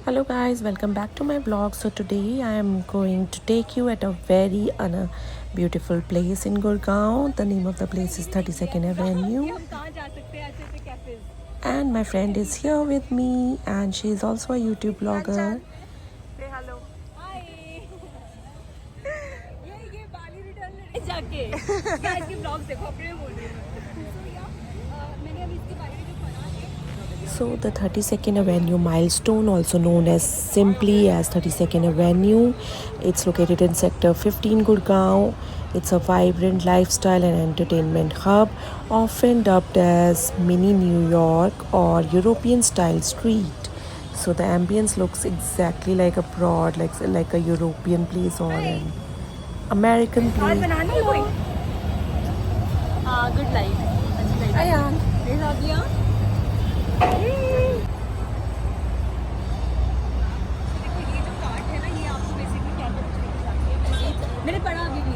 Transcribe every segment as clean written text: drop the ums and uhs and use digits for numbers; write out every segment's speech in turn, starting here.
Hello guys, welcome back to my vlog. So today I am going to take you at a very beautiful place in Gurgaon. The name of the place is 32nd Avenue. And my friend is here with me and she is also a YouTube blogger. Say hello. Hi. ये बाली return जाके क्या इसके blogs देखो अपने बोल रही हूँ मैंने अभी इसके बारे में जो पढ़ा है. So the 32nd Avenue milestone, also known as simply as 32nd Avenue, it's located in sector 15 Gurgaon. It's a vibrant lifestyle and entertainment hub, often dubbed as mini New York or European style street. So the ambience looks exactly like abroad, like a European place or an American place. Good life अच्छी life आ गया. मैंने पढ़ा अभी भी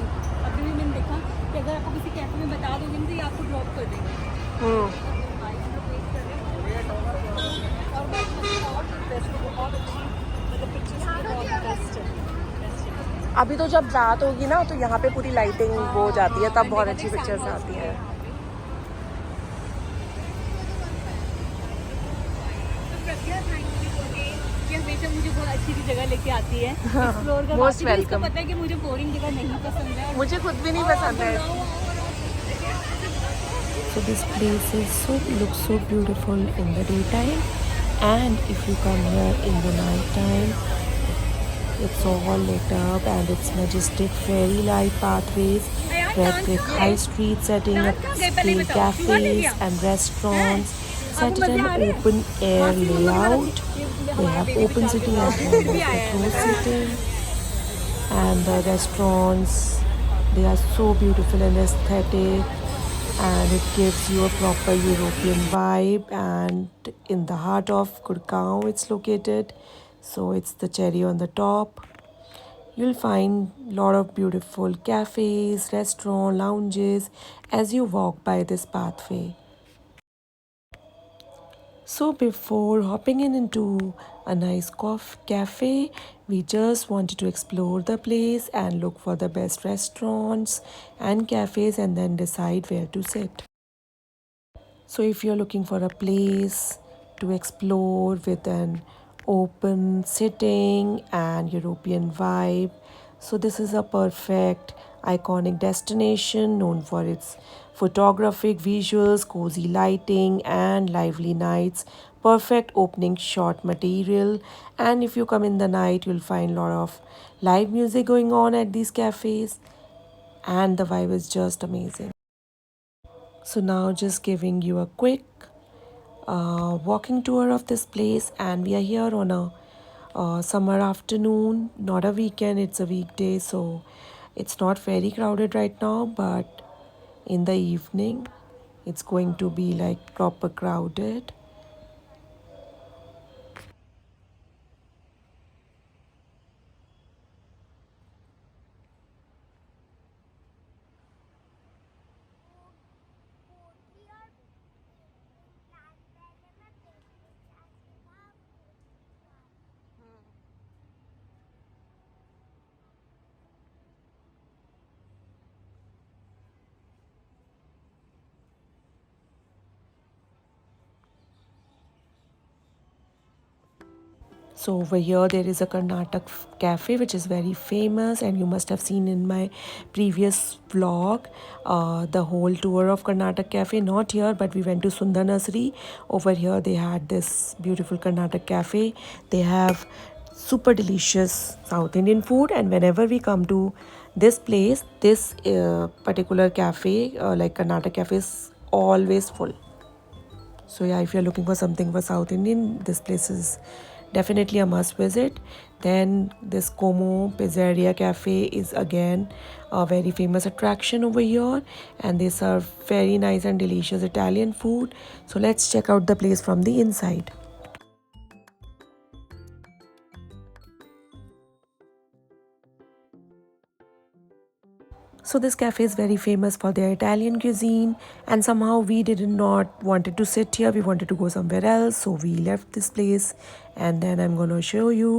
मैंने देखा कि अगर आपको किसी कैफे में बता दोगे ना तो ये आपको ड्रॉप कर देंगे. अभी तो जब रात होगी ना तो यहाँ पे पूरी लाइटिंग हो जाती है, तब बहुत अच्छी पिक्चर्स आती हैं. हमेशा मुझे बहुत अच्छी सी जगह लेके आती है एक्सप्लोर करवाती है. Most welcome. पता है कि मुझे बोरिंग जगह नहीं पसंद है. मुझे खुद भी नहीं पसंद है. So this place looks so beautiful in the daytime, and if you come here in the night time, it's all lit up and it's majestic fairy-like pathways, red brick high street setting up scale cafes and restaurants set in an open air layout. They have open sitting as well as the closed sitting, and the restaurants, they are so beautiful and aesthetic, and it gives you a proper European vibe. And in the heart of Gurgaon it's located, so it's the cherry on the top. You'll find a lot of beautiful cafes, restaurants, lounges as you walk by this pathway. So before hopping into a nice cafe, we just wanted to explore the place and look for the best restaurants and cafes and then decide where to sit. So if you're looking for a place to explore with an open sitting and European vibe, so this is a perfect iconic destination known for its photographic visuals, cozy lighting and lively nights, perfect opening shot material. And if you come in the night, you'll find a lot of live music going on at these cafes, and the vibe is just amazing. So now just giving you a quick walking tour of this place, and we are here on a summer afternoon, not a weekend, it's a weekday, so it's not very crowded right now, but in the evening it's going to be like proper crowded. So over here there is a Karnataka cafe which is very famous, and you must have seen in my previous vlog the whole tour of Karnataka cafe. Not here, but we went to Sundar Nursery. Over here they had this beautiful Karnataka cafe. They have super delicious South Indian food, and whenever we come to this place, this particular cafe like Karnataka cafe is always full. So yeah, if you're looking for something for South Indian, this place is definitely a must visit. Then this Como Pizzeria Cafe is again a very famous attraction over here, and they serve very nice and delicious Italian food. So let's check out the place from the inside. So this cafe is very famous for their Italian cuisine, and somehow we did not wanted to sit here. We wanted to go somewhere else, so we left this place. And then I'm gonna show you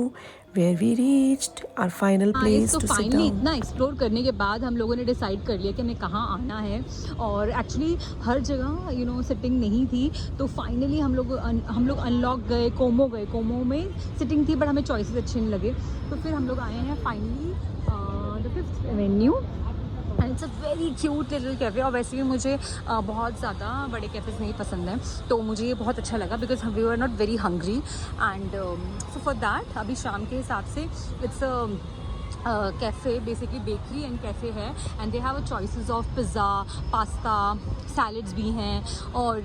where we reached our final guys place तो to sit finally down. इतना explore करने के बाद हम लोगों ने decide कर लिया कि हमें कहाँ आना है, और एक्चुअली हर जगह सिटिंग नहीं थी, तो फाइनली हम लोग अनलॉक गए, कोमो में सिटिंग थी, बट हमें चॉइसेस अच्छे नहीं लगे, तो फिर हम लोग आए हैं finally the 5th Avenue, and it's a very cute little cafe. और वैसे भी मुझे बहुत ज़्यादा बड़े कैफ़ेज़ नहीं पसंद हैं, तो मुझे ये बहुत अच्छा लगा because we are not very hungry, and so for that अभी शाम के हिसाब से it's cafe, basically bakery and cafe है, and they have a choices of pizza, pasta, salads भी हैं, और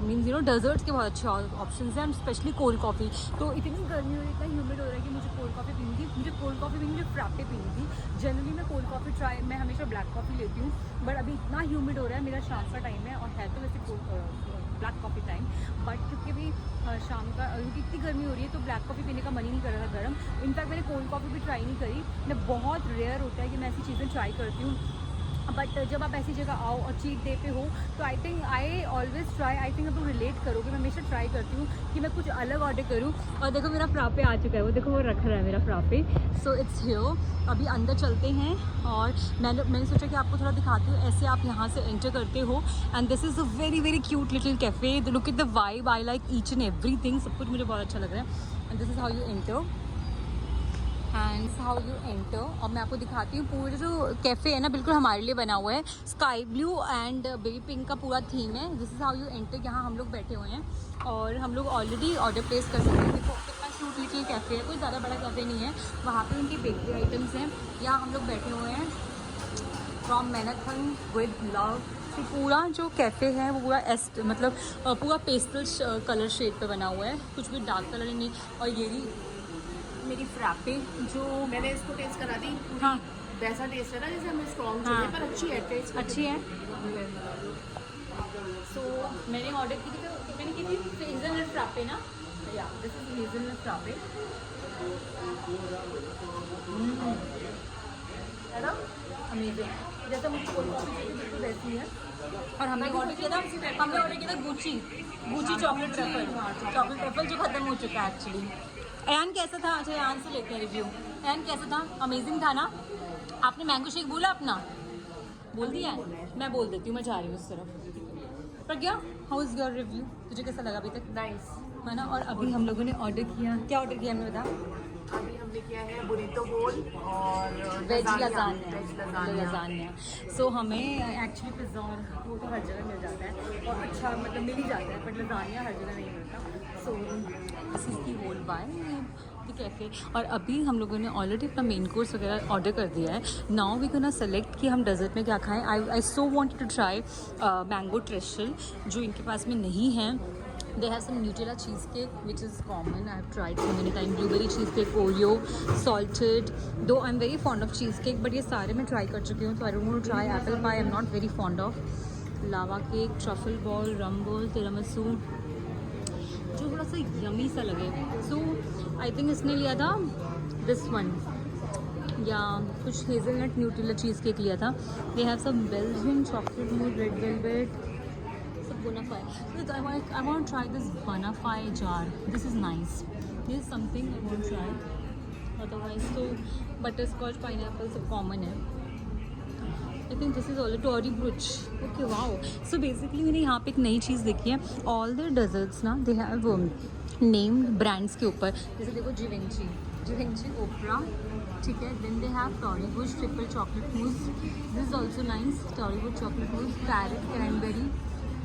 मीन्स डेजर्ट्स के बहुत अच्छे ऑप्शंस हैं, एंड स्पेशली कोल्ड कॉफ़ी। तो इतनी गर्मी हो रही है, इतना ह्यूमिड हो रहा है कि मुझे कोल्ड कॉफ़ी पीनी थी, मुझे फ्रैप्पे पीनी थी। जनरली मैं कोल्ड कॉफ़ी मैं हमेशा ब्लैक कॉफ़ी लेती हूँ, बट अभी इतना ह्यूमिड हो रहा है, मेरा शाम का टाइम है और है तो वैसे ब्लैक कॉफ़ी टाइम, बट क्योंकि भी शाम का क्योंकि इतनी गर्मी हो रही है तो ब्लैक कॉफ़ी पीने का मन ही नहीं कर रहा था गर्म। इनफैक्ट मैंने कोल्ड कॉफ़ी भी ट्राई नहीं करी। मैं बहुत रेयर होता है कि मैं ऐसी चीज़ें ट्राई करती हूँ, बट जब आप ऐसी जगह आओ और चीट डे पे हो, तो I think I always try, I think आप लोग रिलेट करोगे, मैं हमेशा ट्राई करती हूँ कि मैं कुछ अलग ऑर्डर करूँ। और देखो मेरा फ्रापे आ चुका है, वो देखो वो रख रहा है मेरा फ्रापे, सो इट्स हियर। अभी अंदर चलते हैं, और मैंने सोचा कि आपको थोड़ा दिखाती हूँ। ऐसे आप यहाँ से एंटर करते हो, and this is a very very cute little cafe. Look at the vibe, I like each and every thing, सब कुछ मुझे बहुत अच्छा लग रहा है, and this is how you enter, and how you enter. और मैं आपको दिखाती हूँ, पूरे जो कैफ़े है ना बिल्कुल हमारे लिए बना हुआ है, sky blue and baby pink का पूरा थीम है। This is how you enter. यहाँ हम लोग बैठे हुए हैं और हम लोग ऑलरेडी ऑर्डर प्लेस कर सकते हैं। देखो कितना क्यूट लिटिल कैफ़े है, कोई ज़्यादा बड़ा कैफ़े नहीं है। वहाँ पे उनकी बेकरी आइटम्स हैं, यहाँ हम लोग बैठे हुए हैं। From Manhattan with love. तो पूरा जो कैफ़े है वो पूरा मतलब पूरा पेस्टल कलर शेड पे बना हुआ है, कुछ भी डार्क कलर नहीं। और ये भी मेरी फ्रापे जो मैंने इसको टेस्ट करा दी। हाँ वैसा टेस्ट है ना जैसे हमें स्ट्रॉन्ग हाँ चाहिए, पर अच्छी है टेस्ट, अच्छी है। सो मैंने ऑर्डर की थी, तो मैंने की थी हेज़लनट फ्रापे ना, या दिस इज हेज़लनट फ्रापे, है ना। अमेजिंग। जैसा मुझे कोल्ड कॉफ़ी चाहिए बिल्कुल वैसी है। और हमने ऑर्डर किया था गुची चॉकलेट ट्रफल जो ख़त्म हो चुका है एक्चुअली। अयान कैसा था? अच्छा अयान से लेते हैं रिव्यू। अयान कैसा था? अमेजिंग था ना? आपने मैंगो शेक बोला अपना? बोल दिया है? मैं बोल देती हूँ, मैं जा रही हूँ उस तरफ। प्रज्ञा, हाउ इज़ योर रिव्यू? तुझे कैसा लगा अभी तक? नाइस। है ना। और अभी हम लोगों ने ऑर्डर किया, क्या ऑर्डर किया हमने बता? अभी हमने किया है बुरीतो बोल और वेज लजानिया। लजानिया। सो हमें एक्चुअली पिज़्ज़ा और वो तो हर जगह मिल जाता है, और अच्छा मतलब मिल ही जाता है, बट लजानिया हर जगह नहीं मिलता। So this is the hole by the cafe. और अभी हम लोगों ने ऑलरेडी अपना मेन कोर्स वगैरह ऑर्डर कर दिया है। नाउ वी गोना सेलेक्ट कि हम डेजर्ट में क्या खाएं। आई सो वांटेड टू ट्राई मैंगो ट्रेशल, जो इनके पास में नहीं है। They have some Nutella cheesecake, which is common. I have tried so many times. Blueberry cheesecake, Oreo, salted. Though I'm very fond of cheesecake, but ये सारे मैं try कर चुकी हूँ, so I don't want to try apple pie. I'm not very fond of lava cake, truffle ball, rum ball, tiramisu, जो थोड़ा सा yummy सा लगे. So I think इसने लिया था this one, या कुछ hazelnut Nutella cheesecake लिया था. They have some Belgian chocolate mousse, red velvet. Bonafide. I want to try this Bonafide jar. This is nice. This is something I want to try. Otherwise, so butterscotch, pineapple सब common है. I think this is all Tory Bruch. Okay, wow. So basically मैंने यहाँ पे एक नई चीज़ देखी है. All the desserts ना they have named brands के ऊपर. जैसे देखो Givenchy, Oprah. ठीक है. Then they have Tory Burch triple chocolate mousse. This is also nice. Tory Burch chocolate mousse,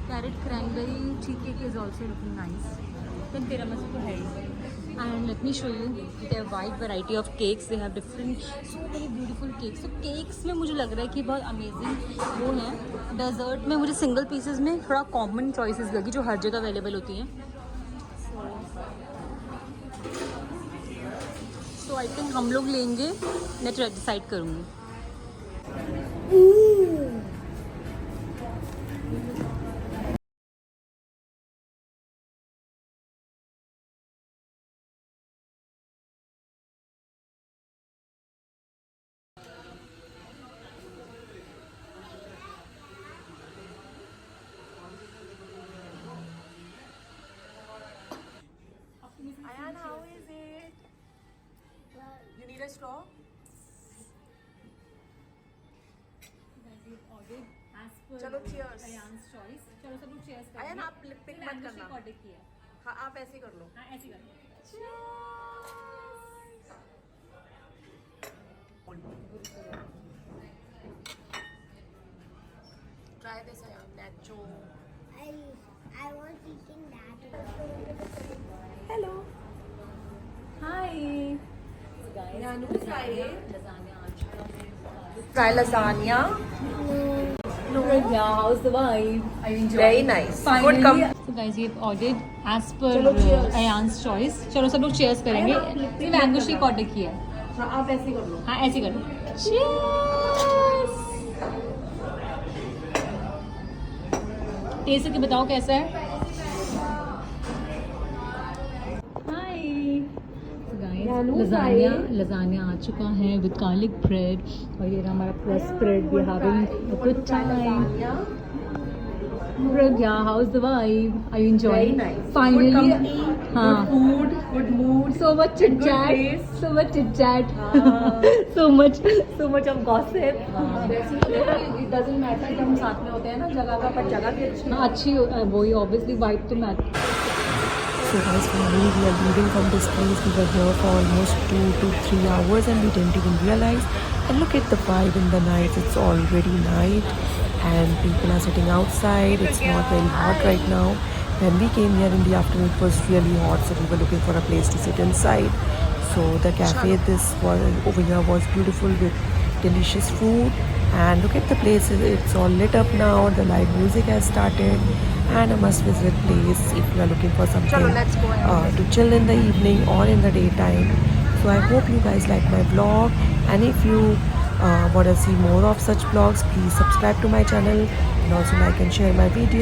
carrot cranberry cheesecake is also looking nice. Then tiramisu to है. And let me show you their wide variety of cakes. They have different, so many beautiful cakes. So cakes में मुझे लग रहा है कि बहुत amazing वो है. Dessert में मुझे single pieces में थोड़ा common choices लगी, जो हर जगह available होती हैं. So I think हम लोग लेंगे, मैं डिसाइड करूँगी. straw? चलो cheers. चलो सब लोग cheers करेंगे। आया ना, आप pick मत मैंगो करना। शेक ऑर्डर किया है। हाँ आप ऐसे ही कर लो। हाँ ऐसे ही करो। Try this nacho. I was eating that. Hello. Hi. Nanu, try it. Lasagna आ चुका है। Try lasagna. Yeah, how's the vibe? Are you enjoying? Very nice. Finally, Good come. so guys, we've ordered as per चलो, cheers. Ayan's choice. चलो सब लोग cheers करेंगे। ये mango shake order किया है। हाँ आप ऐसे ही कर लो। हाँ ऐसे करो। Cheers. टेस्ट करके बताओ कैसा है। हाय लजानिया आ चुका है विद गार्लिक ब्रेड और ये रहा हमारा पूरा spread. We having a good time. Yeah, how's the vibe? Are you enjoying? Very nice. Finally, Good company, हाँ. good food, good mood. So much chit chat. place. So much chit chat. so much of gossip. वैसे ही it doesn't matter जब हम साथ में होते हैं ना जगह का, पर जगह भी अच्छी है। अच्छी वही obviously vibe तो match. So guys, finally we are leaving from this place. We were here for almost 2 to 3 hours and we didn't even realize. And look at the vibe in the night. It's already night and people are sitting outside. It's not very hot right now. When we came here in the afternoon, it was really hot, so we were looking for a place to sit inside. So the cafe over here was beautiful with delicious food. And look at the place, it's all lit up now. The live music has started and a must visit place if you are looking for something let's go to chill in the evening or in the daytime. So I hope you guys like my vlog, and if you want to see more of such vlogs, please subscribe to my channel and also like and share my video.